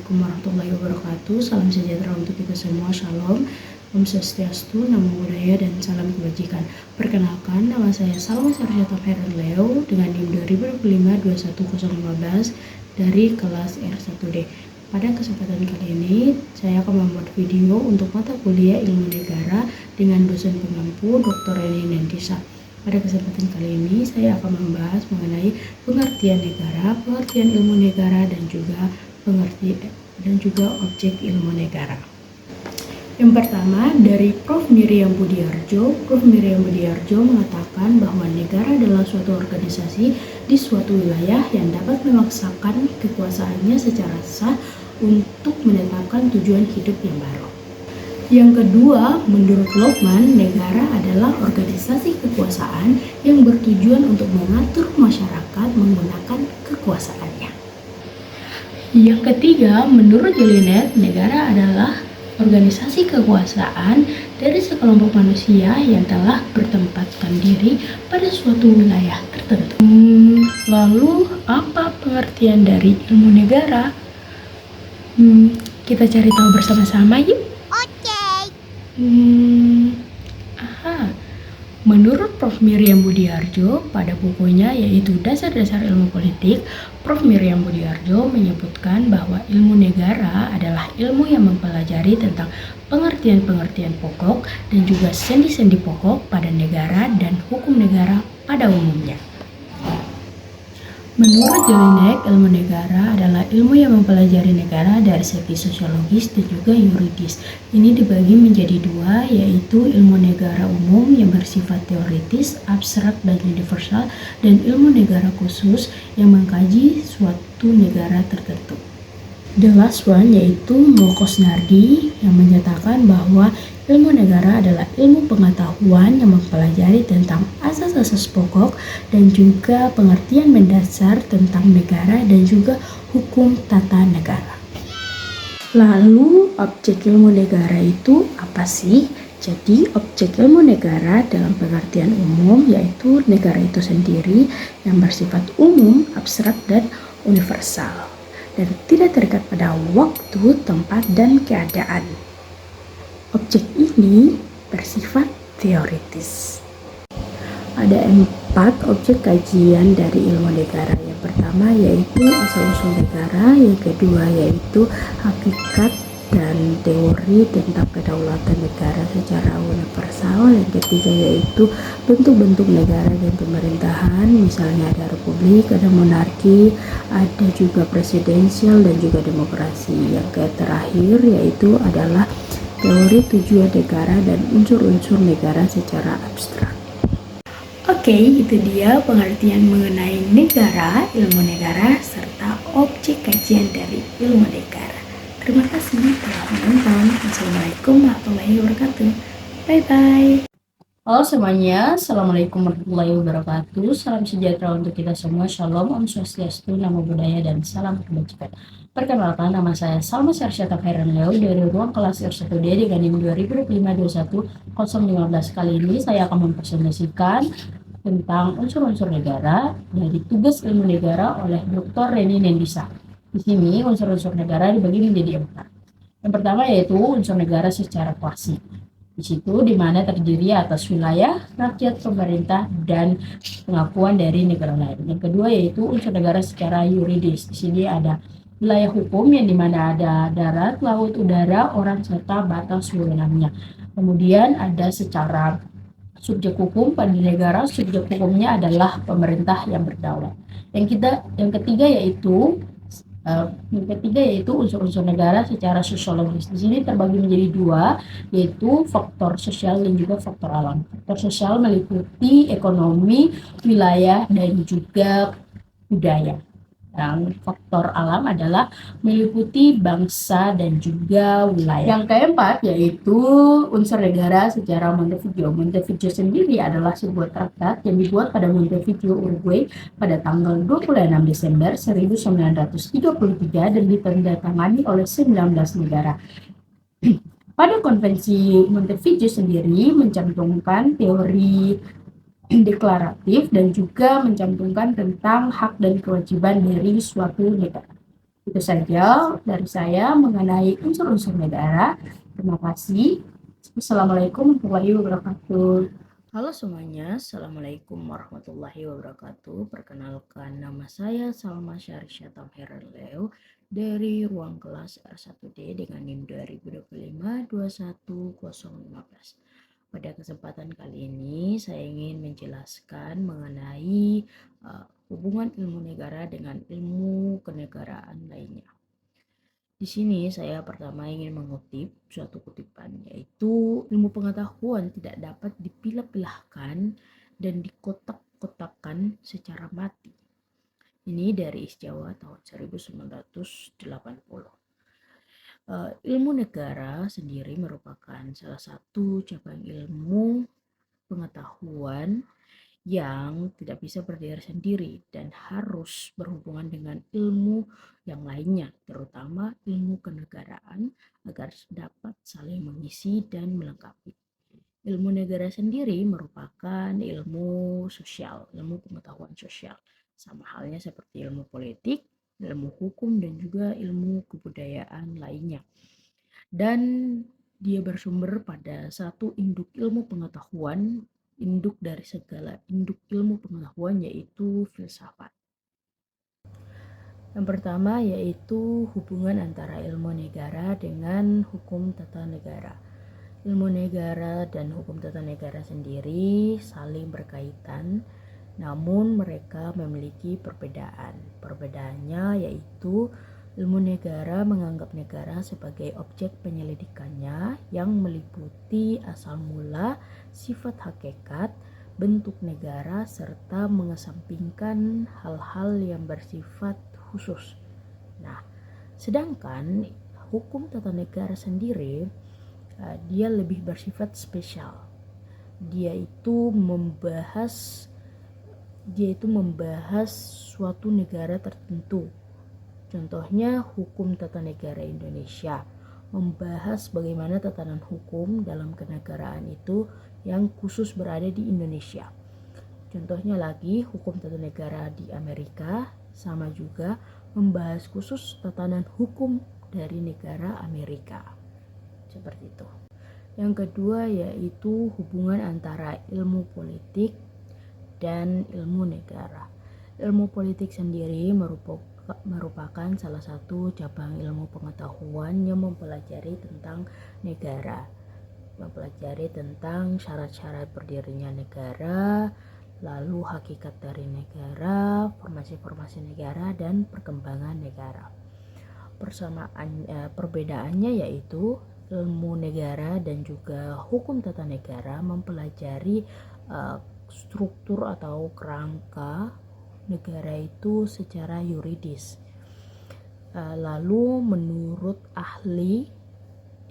Assalamualaikum warahmatullahi wabarakatuh. Salam sejahtera untuk kita semua. Shalom, Om Swastiastu, Namo Buddhaya, dan salam kebajikan. Perkenalkan, nama saya Salma Sarjata Khairan Leo dengan NIM 2025-21015 dari kelas R1D. Pada kesempatan kali ini, saya akan membuat video untuk mata kuliah Ilmu Negara dengan dosen pengampu Dr. Reni Nendisa. Pada kesempatan kali ini, saya akan membahas mengenai pengertian negara, pengertian ilmu negara, dan juga objek ilmu negara. Yang pertama, dari Prof. Miriam Budiarjo. Prof. Miriam Budiarjo mengatakan bahwa negara adalah suatu organisasi di suatu wilayah yang dapat memaksakan kekuasaannya secara sah untuk menetapkan tujuan hidup yang baru. Yang kedua, menurut Lokman, negara adalah organisasi kekuasaan yang bertujuan untuk mengatur masyarakat menggunakan kekuasaannya. Yang ketiga, menurut Jelinek, negara adalah organisasi kekuasaan dari sekelompok manusia yang telah bertempatkan diri pada suatu wilayah tertentu. Lalu, apa pengertian dari ilmu negara? Kita cari tahu bersama-sama yuk. Menurut Prof. Miriam Budiarjo pada bukunya yaitu Dasar-Dasar Ilmu Politik, Prof. Miriam Budiarjo menyebutkan bahwa ilmu negara adalah ilmu yang mempelajari tentang pengertian-pengertian pokok dan juga sendi-sendi pokok pada negara dan hukum negara pada umumnya. Menurut Jelinek, ilmu negara adalah ilmu yang mempelajari negara dari segi sosiologis dan juga yuridis. Ini dibagi menjadi dua, yaitu ilmu negara umum yang bersifat teoritis, abstrak, dan universal, dan ilmu negara khusus yang mengkaji suatu negara tertentu. The last one yaitu Mulkos Nardi yang menyatakan bahwa ilmu negara adalah ilmu pengetahuan yang mempelajari tentang asas-asas pokok dan juga pengertian mendasar tentang negara dan juga hukum tata negara. Lalu, objek ilmu negara itu apa sih? Jadi, objek ilmu negara dalam pengertian umum yaitu negara itu sendiri yang bersifat umum, abstrak, dan universal, dan tidak terikat pada waktu, tempat, dan keadaan. Objek ini bersifat teoritis. Ada 4 objek kajian dari ilmu negara. Yang pertama yaitu asal-usul negara, yang kedua yaitu hakikat dan teori tentang kedaulatan negara secara universal, yang ketiga yaitu bentuk-bentuk negara dan pemerintahan, misalnya ada republik, ada monarki, ada juga presidensial dan juga demokrasi. Yang terakhir yaitu adalah teori tujuan negara dan unsur-unsur negara secara abstrak. Oke, itu dia pengertian mengenai negara, ilmu negara, serta objek kajian dari ilmu negara. Terima kasih telah menonton. Assalamualaikum warahmatullahi wabarakatuh. Bye-bye. Halo semuanya, Assalamualaikum warahmatullahi wabarakatuh. Salam sejahtera untuk kita semua. Shalom, Om Swastiastu, Namo Buddhaya, dan salam kebajikan. Perkenalkan, nama saya Salma Sarjata Khairan Leo dari ruang kelas R1D dengan NIM 2025-21015. Kali ini saya akan mempresentasikan tentang unsur-unsur negara dari tugas ilmu negara oleh Dr. Reni Nendisa. Di sini unsur-unsur negara dibagi menjadi 4. Yang pertama yaitu unsur negara secara klasik. Di situ di mana terdiri atas wilayah, rakyat, pemerintah, dan pengakuan dari negara lain. Yang kedua yaitu unsur negara secara yuridis. Di sini ada wilayah hukum yang dimana ada darat, laut, udara, orang, serta batas wewenangnya. Kemudian ada secara subjek hukum pada negara, subjek hukumnya adalah pemerintah yang berdaulat. Yang ketiga yaitu unsur-unsur negara secara sosiologis. Di sini terbagi menjadi 2, yaitu faktor sosial dan juga faktor alam. Faktor sosial meliputi ekonomi, wilayah, dan juga budaya. Dan faktor alam adalah meliputi bangsa dan juga wilayah. Yang keempat yaitu unsur negara secara Montevideo. Montevideo sendiri adalah sebuah traktat yang dibuat pada Montevideo, Uruguay pada tanggal 26 Desember 1933 dan ditandatangani oleh 19 negara. Pada konvensi Montevideo sendiri mencantumkan teori deklaratif dan juga mencantumkan tentang hak dan kewajiban dari suatu negara. Itu saja dari saya mengenai unsur-unsur negara. Terima kasih. Assalamualaikum warahmatullahi wabarakatuh. Halo semuanya, Assalamualaikum warahmatullahi wabarakatuh. Perkenalkan, nama saya Salma Syarisyah Tamherleo dari ruang kelas R1D dengan NIM 2025-21015. Pada kesempatan kali ini saya ingin menjelaskan mengenai hubungan ilmu negara dengan ilmu kenegaraan lainnya. Di sini saya pertama ingin mengutip suatu kutipan, yaitu ilmu pengetahuan tidak dapat dipilah-pilahkan dan dikotak-kotakan secara mati. Ini dari Isjawa tahun 1980. Ilmu negara sendiri merupakan salah satu cabang ilmu pengetahuan yang tidak bisa berdiri sendiri dan harus berhubungan dengan ilmu yang lainnya, terutama ilmu kenegaraan, agar dapat saling mengisi dan melengkapi. Ilmu negara sendiri merupakan ilmu sosial, ilmu pengetahuan sosial, sama halnya seperti ilmu politik, ilmu hukum, dan juga ilmu kebudayaan lainnya. Dan dia bersumber pada satu induk ilmu pengetahuan, induk dari segala induk ilmu pengetahuan, yaitu filsafat. Yang pertama yaitu hubungan antara ilmu negara dengan hukum tata negara. Ilmu negara dan hukum tata negara sendiri saling berkaitan, namun mereka memiliki perbedaan. Perbedaannya yaitu ilmu negara menganggap negara sebagai objek penyelidikannya yang meliputi asal mula, sifat hakikat, bentuk negara, serta mengesampingkan hal-hal yang bersifat khusus. Nah, sedangkan hukum tata negara sendiri dia lebih bersifat spesial. Dia itu membahas suatu negara tertentu. Contohnya hukum tata negara Indonesia membahas bagaimana tatanan hukum dalam kenegaraan itu yang khusus berada di Indonesia. Contohnya lagi hukum tata negara di Amerika sama juga membahas khusus tatanan hukum dari negara Amerika. Seperti itu. Yang kedua yaitu hubungan antara ilmu politik dan ilmu negara. Ilmu politik sendiri merupakan salah satu cabang ilmu pengetahuan yang mempelajari tentang negara, mempelajari tentang syarat-syarat berdirinya negara, lalu hakikat dari negara, formasi-formasi negara, dan perkembangan negara. Perbedaannya yaitu ilmu negara dan juga hukum tata negara mempelajari struktur atau kerangka negara itu secara yuridis. Lalu menurut ahli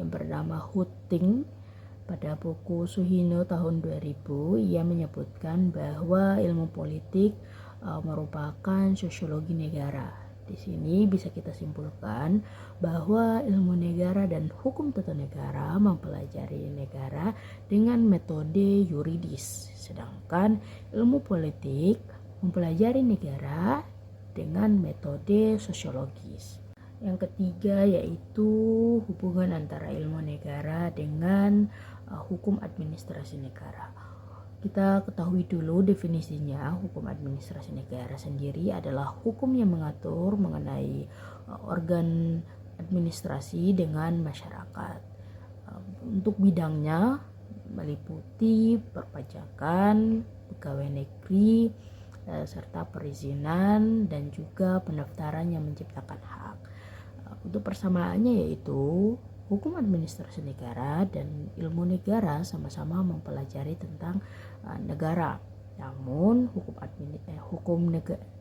yang bernama Hutting pada buku Suhino tahun 2000, ia menyebutkan bahwa ilmu politik merupakan sosiologi negara. Di sini bisa kita simpulkan bahwa ilmu negara dan hukum tata negara mempelajari negara dengan metode yuridis, sedangkan ilmu politik mempelajari negara dengan metode sosiologis. Yang ketiga yaitu hubungan antara ilmu negara dengan hukum administrasi negara. Kita ketahui dulu definisinya. Hukum administrasi negara sendiri adalah hukum yang mengatur mengenai organ administrasi dengan masyarakat. Untuk bidangnya meliputi perpajakan, pegawai negeri, serta perizinan dan juga pendaftaran yang menciptakan hak. Untuk persamaannya yaitu hukum administrasi negara dan ilmu negara sama-sama mempelajari tentang negara. Namun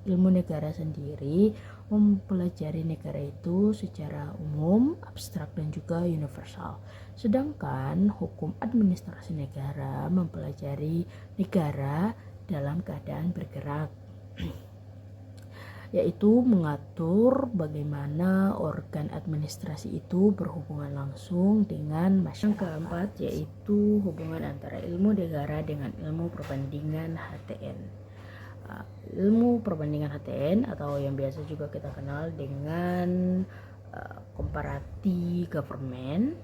ilmu negara sendiri mempelajari negara itu secara umum, abstrak dan juga universal. Sedangkan hukum administrasi negara mempelajari negara dalam keadaan bergerak, yaitu mengatur bagaimana organ administrasi itu berhubungan langsung dengan masyarakat. Yang keempat yaitu hubungan antara ilmu negara dengan ilmu perbandingan HTN. ilmu perbandingan HTN atau yang biasa juga kita kenal dengan comparative government.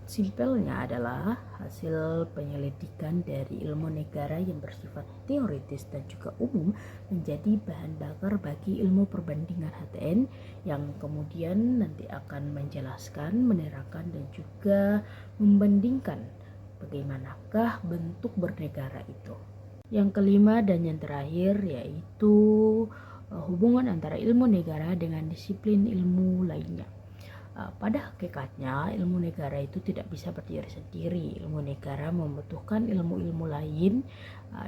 Simpelnya adalah hasil penyelidikan dari ilmu negara yang bersifat teoritis dan juga umum menjadi bahan bakar bagi ilmu perbandingan HTN yang kemudian nanti akan menjelaskan, menerangkan dan juga membandingkan bagaimanakah bentuk bernegara itu. Yang kelima dan yang terakhir yaitu hubungan antara ilmu negara dengan disiplin ilmu lainnya. Pada hakikatnya ilmu negara itu tidak bisa berdiri sendiri. Ilmu negara membutuhkan ilmu-ilmu lain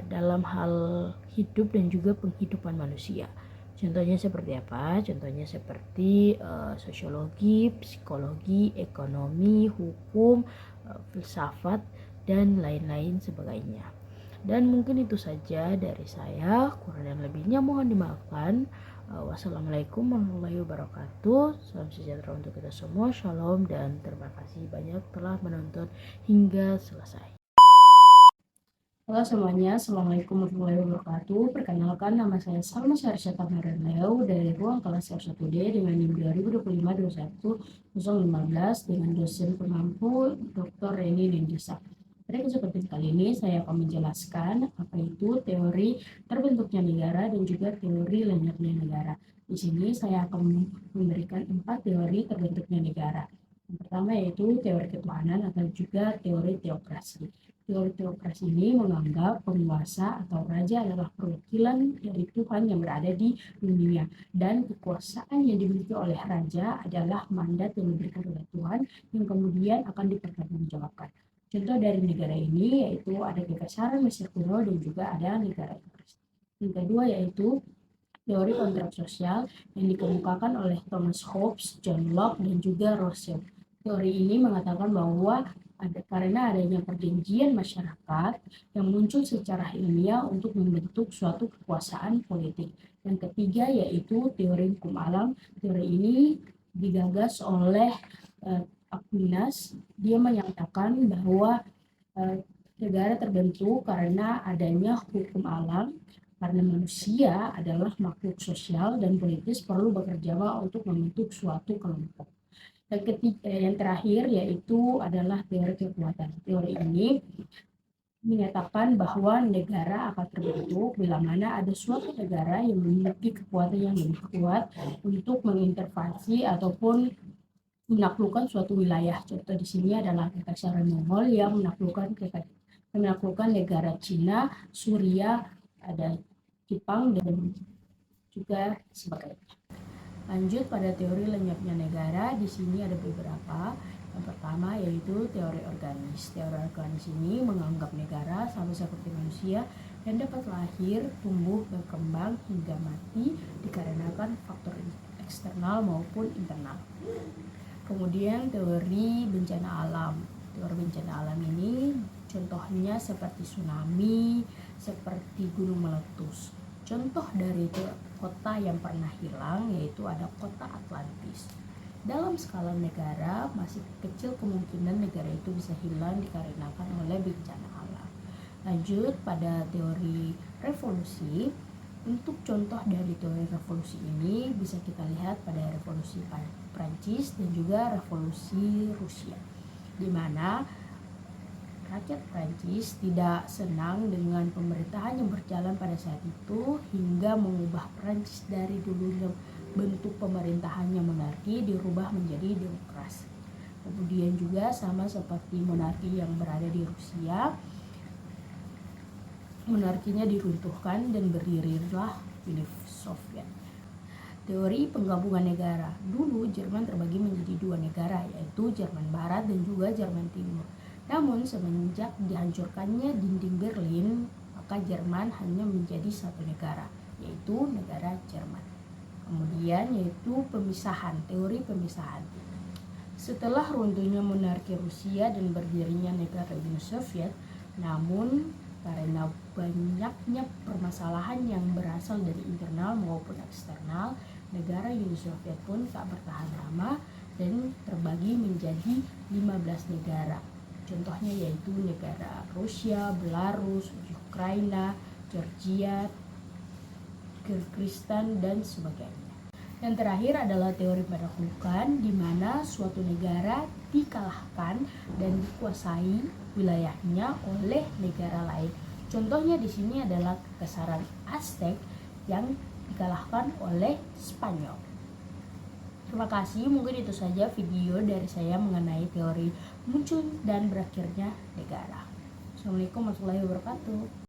dalam hal hidup dan juga penghidupan manusia. Contohnya seperti apa? Contohnya seperti sosiologi, psikologi, ekonomi, hukum, filsafat, dan lain-lain sebagainya. Dan mungkin itu saja dari saya, kurang dan lebihnya mohon dimaafkan. Wassalamualaikum warahmatullahi wabarakatuh. Salam sejahtera untuk kita semua. Shalom dan terima kasih banyak telah menonton hingga selesai. Halo semuanya, Assalamualaikum warahmatullahi wabarakatuh. Perkenalkan, nama saya Salma Syarsyata Maranleo dari ruang kelas R1D dengan NIM 2025-21-015 dengan dosen pengampu Dr. Reni Nindisa. Pada kesempatan kali ini saya akan menjelaskan apa itu teori terbentuknya negara dan juga teori lenyapnya negara. Di sini saya akan memberikan 4 teori terbentuknya negara. Yang pertama yaitu teori ketuhanan atau juga teori teokrasi. Teori teokrasi ini menganggap penguasa atau raja adalah perwakilan dari Tuhan yang berada di dunia dan kekuasaan yang dimiliki oleh raja adalah mandat yang diberikan oleh Tuhan yang kemudian akan dipertanggungjawabkan. Contoh dari negara ini yaitu ada Kekaisaran Mesir kuno dan juga ada negara Inggris. Yang kedua yaitu teori kontrak sosial yang dikemukakan oleh Thomas Hobbes, John Locke, dan juga Rousseau. Teori ini mengatakan bahwa karena adanya perjanjian masyarakat yang muncul secara ilmiah untuk membentuk suatu kekuasaan politik. Yang ketiga yaitu teori hukum alam. Teori ini digagas oleh Aquinas. Dia menyatakan bahwa negara terbentuk karena adanya hukum alam, karena manusia adalah makhluk sosial dan politis perlu bekerja untuk membentuk suatu kelompok. Yang terakhir yaitu adalah teori kekuatan. Teori ini menyatakan bahwa negara akan terbentuk bila mana ada suatu negara yang memiliki kekuatan yang lebih kuat untuk mengintervensi ataupun menaklukkan suatu wilayah. Contoh di sini adalah Kekaisaran Mongol yang menaklukkan negara Cina, Suriah, ada Jepang dan juga sebagainya. Lanjut pada teori lenyapnya negara, di sini ada beberapa. Yang pertama yaitu teori organis. Teori organis ini menganggap negara sama seperti manusia yang dapat lahir, tumbuh, berkembang hingga mati dikarenakan faktor eksternal maupun internal. Kemudian teori bencana alam. Teori bencana alam ini contohnya seperti tsunami, seperti gunung meletus. Contoh dari kota yang pernah hilang yaitu ada kota Atlantis. Dalam skala negara masih kecil kemungkinan negara itu bisa hilang dikarenakan oleh bencana alam. Lanjut pada teori revolusi. Untuk contoh dari teori revolusi ini bisa kita lihat pada revolusi Prancis dan juga revolusi Rusia, di mana rakyat Prancis tidak senang dengan pemerintahan yang berjalan pada saat itu hingga mengubah Prancis dari dulunya bentuk pemerintahannya monarki dirubah menjadi demokrasi. Kemudian juga sama seperti monarki yang berada di Rusia, monarkinya diruntuhkan dan berdirilah Uni Soviet. Teori penggabungan negara. Dulu Jerman terbagi menjadi 2 negara yaitu Jerman Barat dan juga Jerman Timur. Namun semenjak dihancurkannya dinding Berlin, maka Jerman hanya menjadi 1 negara yaitu negara Jerman. Kemudian yaitu pemisahan, teori pemisahan. Setelah runtuhnya monarki Rusia dan berdirinya negara Uni Soviet, namun karena banyaknya permasalahan yang berasal dari internal maupun eksternal, negara Uni Soviet pun tak bertahan lama dan terbagi menjadi 15 negara. Contohnya yaitu negara Rusia, Belarus, Ukraina, Georgia, Kyrgyzstan, dan sebagainya. Yang terakhir adalah teori penaklukan, di mana suatu negara dikalahkan dan dikuasai wilayahnya oleh negara lain. Contohnya di sini adalah Kekaisaran Aztec yang dikalahkan oleh Spanyol. Terima kasih, mungkin itu saja video dari saya mengenai teori muncul dan berakhirnya negara. Assalamualaikum warahmatullahi wabarakatuh.